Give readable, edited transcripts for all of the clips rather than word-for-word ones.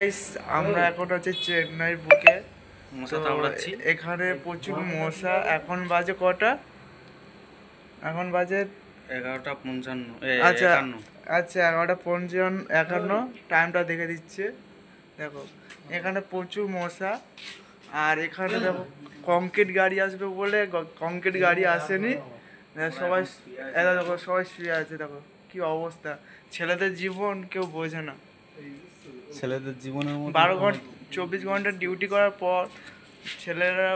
Guys, আমরা এখন হচ্ছে চেন্নাইয়ের বুকে। মশা তো কামড়াচ্ছি। এখানে প্রচুর মশা। এখন বাজে কটা? এখন বাজে 11:55 আচ্ছা 51। আচ্ছা 11:51 টাইমটা দেখে দিচ্ছে। দেখো এখানে প্রচুর মশা। আর এখানে দেখো কংক্রিট গাড়ি আসবে বলে কংক্রিট গাড়ি আসেনি। সবাই এরা দেখো সবাই শুয়ে আছে। দেখো কি অবস্থা, ছেলেদের জীবন কেউ বোঝে না। ছেলেদের জীবনের মতো 12 ঘন্টা 24 ঘন্টা ডিউটি করার পর ছেলেরা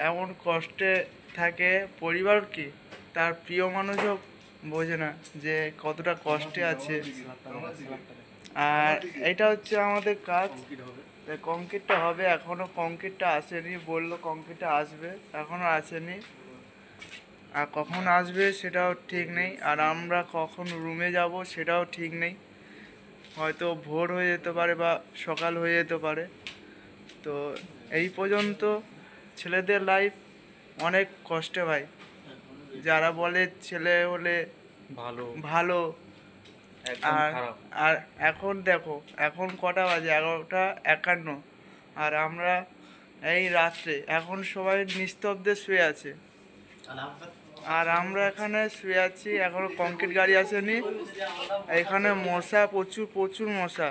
এমন কষ্টে থাকে। পরিবার কি, তার প্রিয় মানুষও বোঝে না যে কতটা কষ্টে আছে। আর এটা হচ্ছে আমাদের কাজ। কংক্রিটটা হবে, এখনো কংক্রিটটা আসেনি, বললো কংক্রিটটা আসবে, এখনো আসেনি। আর কখন আসবে সেটাও ঠিক নেই। আর আমরা কখন রুমে যাব সেটাও ঠিক নেই। হয়তো ভোর হয়ে যেতে পারে বা সকাল হয়ে যেতে পারে। তো এই পর্যন্ত ছেলেদের লাইফ অনেক কষ্টে ভাই। যারা বলে ছেলে হলে ভালো ভালো। একদম আর খারাপ। আর এখন দেখো, এখন কটা বাজে? 11:51। আর আমরা এই রাত্রে এখন সবাই নিস্তব্ধে শুয়ে আছে। আর আমরা এখানে শুয়ে আছি, এখনো কংক্রিট গাড়ি আসেনি। এখানে মশা প্রচুর প্রচুর মশা।